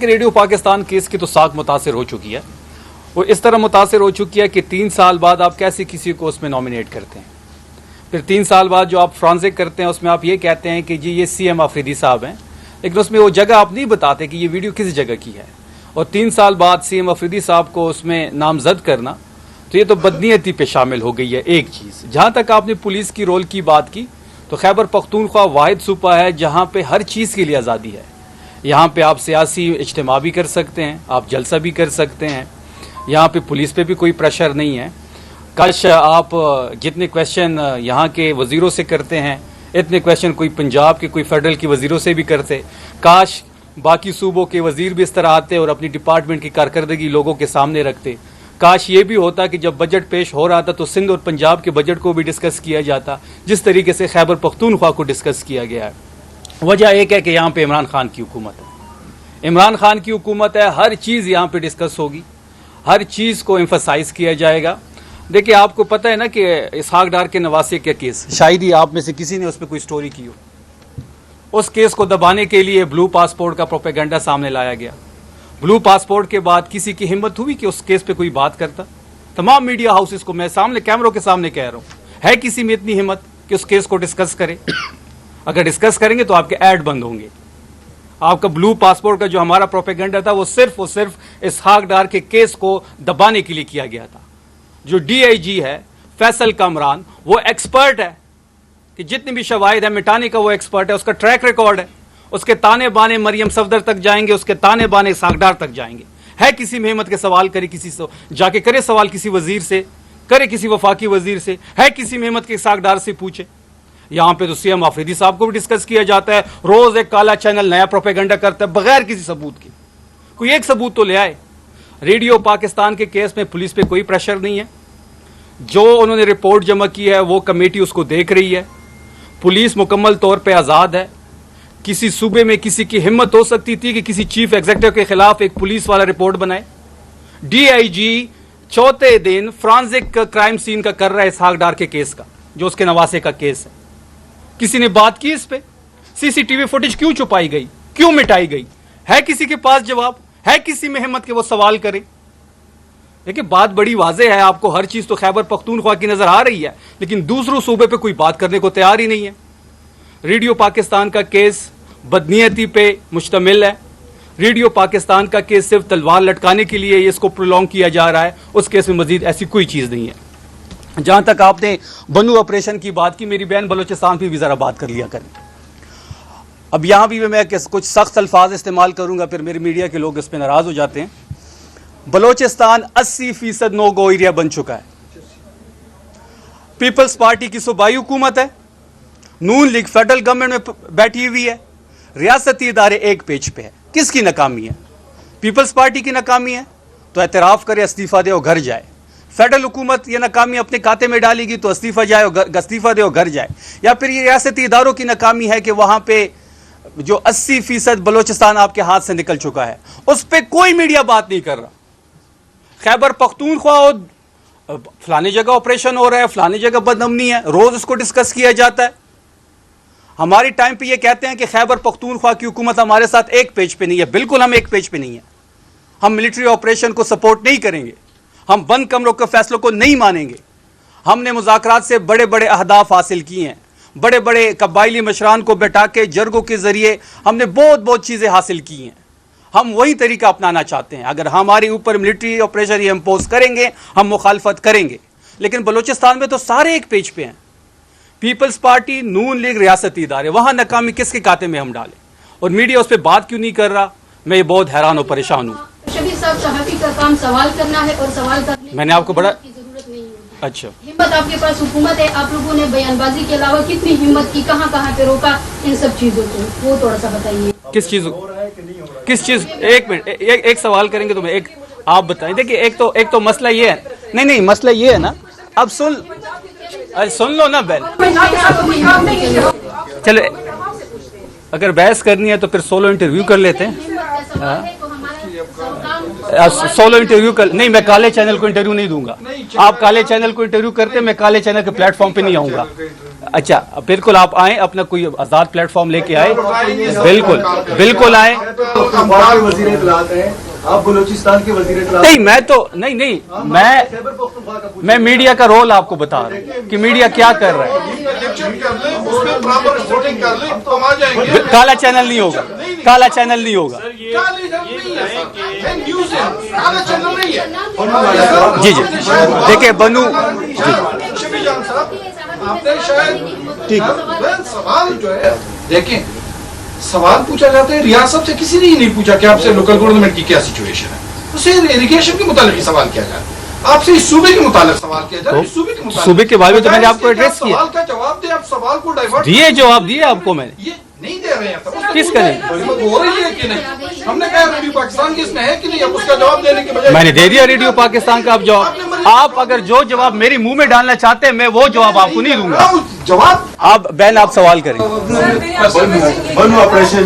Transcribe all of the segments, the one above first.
Radio Pakistan case की तो साख मुतासिर हो चुकी है। वो इस तरह मुतासिर हो चुकी है कि 3 साल बाद आप कैसे किसी को उसमें नॉमिनेट करते हैं। फिर 3 साल बाद जो आप फ्रांसिक करते हैं उसमें आप ये कहते हैं कि जी ये सीएम आफरीदी साहब हैं, लेकिन उसमें वो जगह आप नहीं बताते कि ये वीडियो किस जगह की है। और 3 साल बाद सीएम आफरीदी साहब को उसमें नामजद करना, तो ये तो बदनीयती पे शामिल हो गई है। एक चीज़, जहाँ तक आपने पुलिस की रोल की बात की, तो खैबर पख्तूनख्वा वाहिद सूबा है जहाँ पे हर चीज़ के लिए आज़ादी है। यहाँ पे आप सियासी इज्तिमा भी कर सकते हैं, आप जलसा भी कर सकते हैं, यहाँ पे पुलिस पे भी कोई प्रेशर नहीं है। काश आप जितने क्वेश्चन यहाँ के वज़ीरों से करते हैं, इतने क्वेश्चन कोई पंजाब के, कोई फेडरल के वज़ीरों से भी करते। काश बाकी सूबों के वज़ीर भी इस तरह आते और अपनी डिपार्टमेंट की कारकर्दगी लोगों के सामने रखते। काश ये भी होता कि जब बजट पेश हो रहा था तो सिंध और पंजाब के बजट को भी डिस्कस किया जाता, जिस तरीके से खैबर पख्तूनख्वा को डिस्कस किया गया है। वजह एक है कि यहाँ पे इमरान खान की हुकूमत है, इमरान खान की हुकूमत है, हर चीज़ यहाँ पे डिस्कस होगी, हर चीज़ को एम्फसाइज किया जाएगा। देखिए आपको पता है ना कि इसहाक डार के नवासे के केस, शायद ही आप में से किसी ने उस पर कोई स्टोरी की हो। उस केस को दबाने के लिए ब्लू पासपोर्ट का प्रोपेगेंडा सामने लाया गया। ब्लू पासपोर्ट के बाद किसी की हिम्मत हुई कि उस केस पे कोई बात करता? तमाम मीडिया हाउसेस को मैं सामने कैमरों के सामने कह रहा हूँ, है किसी में इतनी हिम्मत कि उस केस को डिस्कस करे? अगर डिस्कस करेंगे तो आपके ऐड बंद होंगे। आपका ब्लू पासपोर्ट का जो हमारा प्रोपेगेंडा था वो सिर्फ इसहाक डार के केस को दबाने के लिए किया गया था। जो डीआईजी है फैसल कामरान, वो एक्सपर्ट है कि जितनी भी शवाहिद है मिटाने का वो एक्सपर्ट है, उसका ट्रैक रिकॉर्ड है। उसके ताने बाने मरियम सफदर तक जाएंगे, उसके ताने बाने इसहाक डार तक जाएंगे। है किसी में हिम्मत के सवाल करे, किसी से जाके करे सवाल, किसी वजीर से करे, किसी वफाकी वजीर से, है किसी में हिम्मत के इसहाक डार से पूछे? यहाँ पे तो सीएम आफरीदी साहब को भी डिस्कस किया जाता है। रोज एक काला चैनल नया प्रोपेगेंडा करता है बगैर किसी सबूत के। कोई एक सबूत तो ले आए। रेडियो पाकिस्तान के केस में पुलिस पे कोई प्रेशर नहीं है। जो उन्होंने रिपोर्ट जमा की है वो कमेटी उसको देख रही है। पुलिस मुकम्मल तौर पे आज़ाद है। किसी सूबे में किसी की हिम्मत हो सकती थी कि किसी चीफ एग्जीक्यूटिव के खिलाफ एक पुलिस वाला रिपोर्ट बनाए? डीआईजी चौथे दिन फ्रांसिक क्राइम सीन का कर रहा है इसहाक डार के केस का, जो उसके नवासे का केस है। किसी ने बात की इस पे? सीसीटीवी फुटेज क्यों छुपाई गई, क्यों मिटाई गई? है किसी के पास जवाब? है किसी में हिम्मत के वो सवाल करे? देखिए बात बड़ी वाज़ेह है, आपको हर चीज तो खैबर पख्तूनख्वा की नजर आ रही है, लेकिन दूसरों सूबे पे कोई बात करने को तैयार ही नहीं है। रेडियो पाकिस्तान का केस बदनीयती पे मुश्तमिल है। रेडियो पाकिस्तान का केस सिर्फ तलवार लटकाने के लिए इसको प्रोलॉन्ग किया जा रहा है। उस केस में मजीद ऐसी कोई चीज नहीं है। जहां तक आपने बनू ऑपरेशन की बात की, मेरी बहन बलोचिस्तान पे भी जरा बात कर लिया करें। अब यहां भी मैं कुछ सख्त अल्फाज इस्तेमाल करूंगा, फिर मेरे मीडिया के लोग इस पर नाराज हो जाते हैं। बलोचिस्तान 80% नो गो एरिया बन चुका है। पीपल्स पार्टी की सूबाई हुकूमत है, नून लीग फेडरल गवर्नमेंट में बैठी हुई है, रियासती इदारे एक पेज पे है। किसकी नाकामी है? पीपल्स पार्टी की नाकामी है तो एतराफ करे, इस्तीफा दे और घर जाए। फेडरल हुकूमत ये नाकामी अपने खाते में डालेगी तो इस्तीफा दे और घर जाए। या फिर ये रियासती इदारों की नाकामी है कि वहां पे जो 80% बलोचिस्तान आपके हाथ से निकल चुका है उस पर कोई मीडिया बात नहीं कर रहा। खैबर पख्तूनख्वा फलानी जगह ऑपरेशन हो रहा है, फलानी जगह बदअमनी है, रोज उसको डिस्कस किया जाता है। हमारी टाइम पे ये कहते हैं कि खैबर पख्तूनख्वा की हुकूमत हमारे साथ एक पेज पे नहीं है। बिल्कुल हम एक पेज पे नहीं है। हम मिलिट्री ऑपरेशन को सपोर्ट नहीं करेंगे, हम बंद कमरों के फैसलों को नहीं मानेंगे। हमने मुज़ाकरात से बड़े बड़े अहदाफ हासिल किए हैं, बड़े बड़े कबायली मशरान को बैठा के जरगों के जरिए हमने बहुत चीज़ें हासिल की हैं। हम वही तरीका अपनाना चाहते हैं। अगर हमारे ऊपर मिलिट्री ऑपरेशन ये इम्पोज करेंगे हम मुखालफत करेंगे, लेकिन बलूचिस्तान में तो सारे एक पेज पे हैं। पीपल्स पार्टी, नून लीग, रियासती इदारे, वहाँ नाकामी किसके खाते में हम डालें? और मीडिया उस पर बात क्यों नहीं कर रहा? मैं ये बहुत हैरान और परेशान हूँ। शबीर साहब, सहाफ़ी का काम सवाल करना है और सवाल करने मैंने आपको बड़ा की जरूरत नहीं है। अच्छा, हिम्मत आपके पास हुकूमत है, आप लोगों ने बयानबाजी के अलावा कितनी हिम्मत की, कहाँ पे रोका इन सब चीजों को, वो थोड़ा सा बताइए। किस चीज? एक मिनट, एक सवाल करेंगे तो मैं एक आप बताएं। देखिए एक तो मसला ये है, नहीं मसला ये है ना, अब सुन लो ना बहन। चलो अगर बहस करनी है तो फिर सोलो इंटरव्यू कर लेते हैं। सोलो इंटरव्यू कर, नहीं मैं काले चैनल को इंटरव्यू नहीं दूंगा। आप काले चैनल को इंटरव्यू करते, मैं काले चैनल के प्लेटफॉर्म पे नहीं आऊंगा। अच्छा बिल्कुल आप आए, अपना कोई आज़ाद प्लेटफॉर्म लेके आए, बिल्कुल बिल्कुल आए। वजीर इत्तलात हैं, आप बलूचिस्तान के वजीर इत्तलात। नहीं मैं तो नहीं मैं मीडिया का रोल आपको बता रहा हूँ कि मीडिया क्या कर रहा है। काला चैनल नहीं होगा, काला चैनल नहीं होगा। जी जी देखिए बनू आपने शायद ठीक है सवाल जो है देखें, सवाल पूछा जाता है रियासत से, किसी ने ही नहीं पूछा कि आपसे लोकल गवर्नमेंट की क्या सिचुएशन है, उससे इरिगेशन के मुतालिक सवाल किया जाए, आपसे इस सूबे के मुतालिक सवाल किया जाए, इस सूबे के मुतालिक, सूबे के बारे में तो मैंने आपको एड्रेस किया, सवाल का जवाब दे, आप सवाल को डाइवर्ट दिए, जवाब दिए आपको मैंने, ये नहीं दे रहे हैं। किस करें हो रही है कि नहीं, हमने कहा रेडियो पाकिस्तान की इसमें है कि नहीं, अब उसका जवाब देने के बजाय मैंने दे दिया रेडियो पाकिस्तान का। आप जवाब, आप अगर जो जवाब मेरे मुंह में डालना चाहते हैं मैं वो जवाब आपको नहीं दूंगा। जवाब आप बहन आप सवाल करें। बनु ऑपरेशन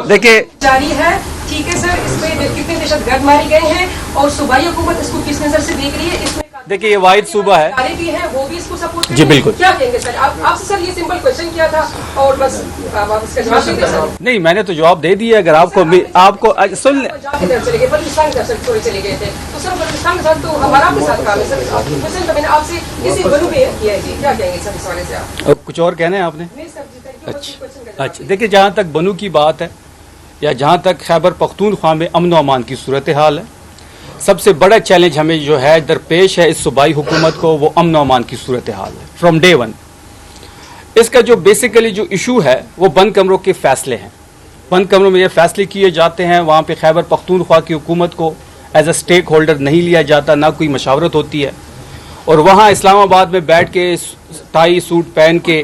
देखिए जारी है, ठीक है सर, इसमें कितने दहशतगर्द मारे गए हैं और सूबाई हुकूमत इसको किस नजर से देख रही है, इसमें देखिए ये वाहिद सूबा है, इदारे भी हैं वो भी इसको सपोर्ट जी बिल्कुल। क्या कहेंगे सर, आपसे सर ये सिंपल क्वेश्चन किया था और बस आप इसका जवाब दे दें सर। नहीं मैंने तो जवाब दे दिया। अगर आपको सुन पंजाब की तरफ चले गए, बलूचिस्तान की तरफ थोड़े चले गए थे, तो सर बलूचिस्तान के साथ तो हमारा आपके साथ काम है सर। क्वेश्चन तो मैंने आपसे इसी बनू पे किया है जी, क्या कहेंगे सर इस वाले से आप? कुछ और कहना है आपने? नहीं सर जी, thank you, बस ये question का जवाब अच्छा देखिए जहाँ तक बनू की बात है या जहाँ तक खैबर पख्तूनख्वा में अमन व अमान की सूरत हाल है, सबसे बड़ा चैलेंज हमें जो है दरपेश है इस सूबाई हुकूमत को, वो अमन व अमान की सूरत हाल है फ्रॉम डे वन। इसका जो बेसिकली जो इशू है वो बंद कमरों के फैसले हैं। बंद कमरों में ये फैसले किए जाते हैं, वहाँ पे खैबर पख्तूनख्वा की हुकूमत को एज अ स्टेक होल्डर नहीं लिया जाता, ना कोई मशावरत होती है, और वहाँ इस्लामाबाद में बैठ के टाई सूट पहन के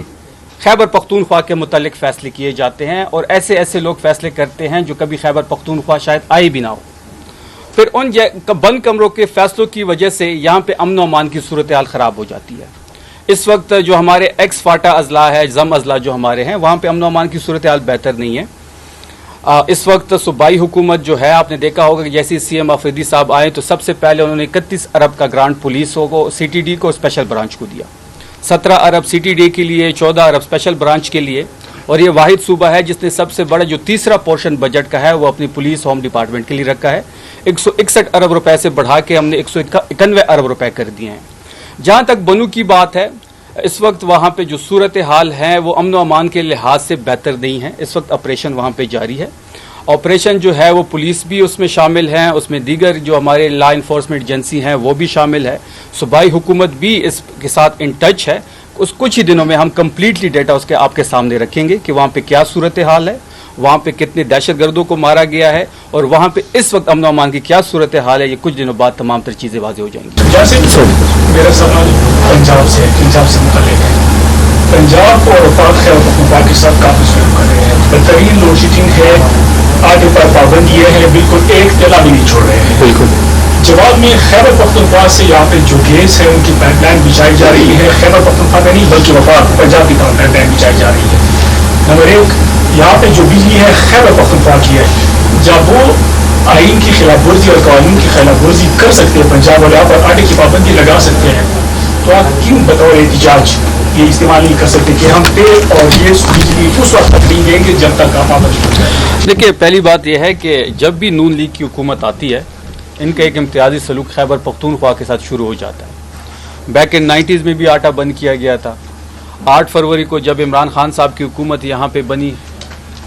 खैबर पख्तूनख्वा के मुतालिक फ़ैसले किए जाते हैं, और ऐसे ऐसे लोग फ़ैसले करते हैं जो कभी खैबर पख्तूनख्वा शायद आए भी ना हो। फिर उन बंद कमरों के फैसलों की वजह से यहाँ पे अमन व अमान की सूरत हाल ख़राब हो जाती है। इस वक्त जो हमारे एक्स फाटा अजला है, जम अजला जो हमारे हैं, वहाँ पे अमन व अमान की सूरत हाल बेहतर नहीं है। इस वक्त सूबाई हुकूमत जो है, आपने देखा होगा कि जैसे CM अफरीदी साहब आए तो सबसे पहले उन्होंने 31 अरब का ग्रांट पुलिसों को, CTD को, स्पेशल ब्रांच को दिया, 17 अरब CTD के लिए, 14 अरब स्पेशल ब्रांच के लिए, और ये वाहिद सूबा है जिसने सबसे बड़ा जो तीसरा पोर्शन बजट का है वो अपनी पुलिस होम डिपार्टमेंट के लिए रखा है। 161 अरब रुपए से बढ़ा के हमने 191 अरब रुपए कर दिए हैं। जहाँ तक बनू की बात है, इस वक्त वहाँ पे जो सूरत हाल है वो अमन व अमान के लिहाज से बेहतर नहीं है। इस वक्त ऑपरेशन वहाँ पे जारी है। ऑपरेशन जो है वो पुलिस भी उसमें शामिल हैं, उसमें दीगर जो हमारे लॉ इन्फोर्समेंट एजेंसी हैं वो भी शामिल है, सूबाई हुकूमत भी इसके साथ इन टच है। उस कुछ ही दिनों में हम कम्प्लीटली डेटा उसके आपके सामने रखेंगे कि वहाँ पे क्या सूरत हाल है, वहाँ पे कितने दहशतगर्दों को मारा गया है, और वहाँ पे इस वक्त अमन व अमान की क्या सूरत हाल है। ये कुछ दिनों बाद तमाम तर चीज़ें वाज़ेह हो जाएंगी। जैसे मेरा सवाल पंजाब से मुतल्लिक है। पंजाब और वफाक खैबर पख्तूनख्वा के साथ काफी शुरू कर रहे हैं, बदतरीन लोड शेडिंग है, आगे पर पाबंदी है, बिल्कुल एक तला भी नहीं छोड़ रहे हैं। बिल्कुल जवाब में खैबर पख्तूनख्वा से यहाँ पे जो गैस है उनकी पाइपलाइन बिछाई जा रही है, खैबर पख्तूनख्वा में नहीं बल्कि वफाक पंजाब की पाइपलाइन बिछाई जा रही है। नंबर एक, यहाँ पे जो बिजली है खैबर पख्तूनख्वा की है, जब वो आइन की खिलाफ वर्जी और कानून की खिलाफ वर्जी कर सकते हैं, पंजाब वाले आप पर आटे की पाबंदी लगा सकते हैं, तो आप क्यों बतौर एहतिजाज ये इस्तेमाल नहीं कर सकते कि हम तेल और ये बिजली उस वक्त तक नहीं देंगे जब तक आप पाबंदी हो जाए? देखिए पहली बात यह है कि जब भी नून लीग की हुकूमत आती है, इनका एक इम्तियाजी सलूक खैबर पख्तूनख्वा के साथ शुरू हो जाता है। बैक इन 90s में भी आटा बंद किया गया था। 8 फरवरी को जब इमरान खान साहब की हुकूमत यहाँ पे बनी,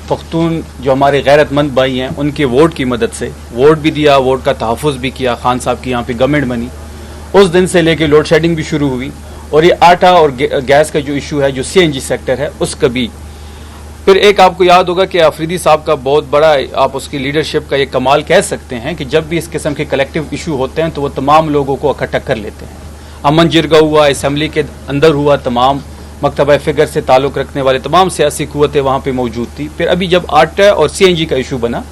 पख्तून जो हमारे गैरतमंद भाई हैं उनके वोट की मदद से वोट भी दिया, वोट का तहफ़्फ़ुज़ भी किया, खान साहब की यहाँ पे गवर्नमेंट बनी। उस दिन से लेके लोड शेडिंग भी शुरू हुई, और ये आटा और गैस का जो इशू है, जो CNG सेक्टर है, उसका भी। फिर एक आपको याद होगा कि अफरीदी साहब का बहुत बड़ा, आप उसकी लीडरशिप का ये कमाल कह सकते हैं कि जब भी इस किस्म के कलेक्टिव इशू होते हैं तो वो तमाम लोगों को इकट्ठा कर लेते हैं। अमन जिरगा हुआ, असम्बली के अंदर हुआ, तमाम मकतबा फिगर से ताल्लुक़ रखने वाले तमाम सियासी क़ुव्वतें वहाँ पे मौजूद थी। फिर अभी जब आटा और CNG का इशू बना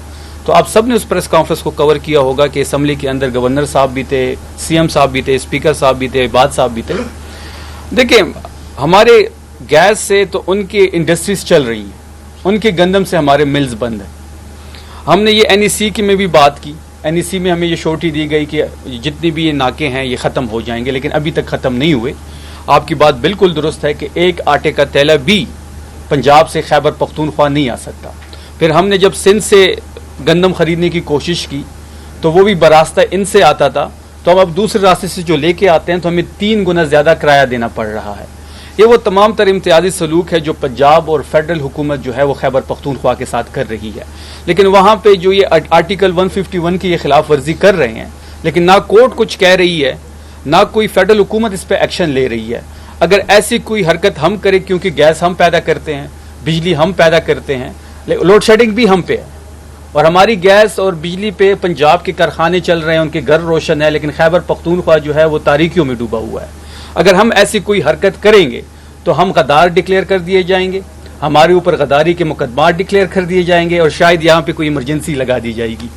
तो आप सब ने उस प्रेस कॉन्फ्रेंस को कवर किया होगा कि असम्बली के अंदर गवर्नर साहब भी थे, CM साहब भी थे, स्पीकर साहब भी थे, बाद साहब भी थे। देखिए हमारे गैस से तो उनकी इंडस्ट्रीज चल रही हैं, उनके गंदम से हमारे मिल्स बंद हैं। हमने ये NEC की में भी बात की, NEC में हमें ये शोटी दी गई कि जितनी भी ये नाके हैं ये ख़त्म हो जाएंगे, लेकिन अभी तक ख़त्म नहीं हुए। آپ کی بات بالکل درست ہے کہ ایک آٹے کا تیلا بھی پنجاب سے خیبر پختونخوا نہیں آ سکتا. پھر ہم نے جب سندھ سے گندم خریدنے کی کوشش کی تو وہ بھی براستہ ان سے آتا تھا, تو ہم اب دوسرے راستے سے جو لے کے آتے ہیں تو ہمیں 3 گنا زیادہ کرایہ دینا پڑ رہا ہے. یہ وہ تمام تر امتیازی سلوک ہے جو پنجاب اور فیڈرل حکومت جو ہے وہ خیبر پختونخوا کے ساتھ کر رہی ہے. لیکن وہاں پہ جو یہ آرٹیکل 151 کی یہ خلاف ورزی کر رہے ہیں, لیکن نہ کورٹ کچھ کہہ رہی ہے, نہ کوئی فیڈرل حکومت اس پہ ایکشن لے رہی ہے. اگر ایسی کوئی حرکت ہم کریں, کیونکہ گیس ہم پیدا کرتے ہیں, بجلی ہم پیدا کرتے ہیں, لوڈ شیڈنگ بھی ہم پہ ہے, اور ہماری گیس اور بجلی پہ پنجاب کے کارخانے چل رہے ہیں, ان کے گھر روشن ہے, لیکن خیبر پختونخوا جو ہے وہ تاریکیوں میں ڈوبا ہوا ہے. اگر ہم ایسی کوئی حرکت کریں گے تو ہم غدار ڈکلیئر کر دیے جائیں گے, ہمارے اوپر غداری کے مقدمات ڈکلیئر کر دیے جائیں گے, اور شاید یہاں پہ کوئی ایمرجنسی لگا دی جائے گی.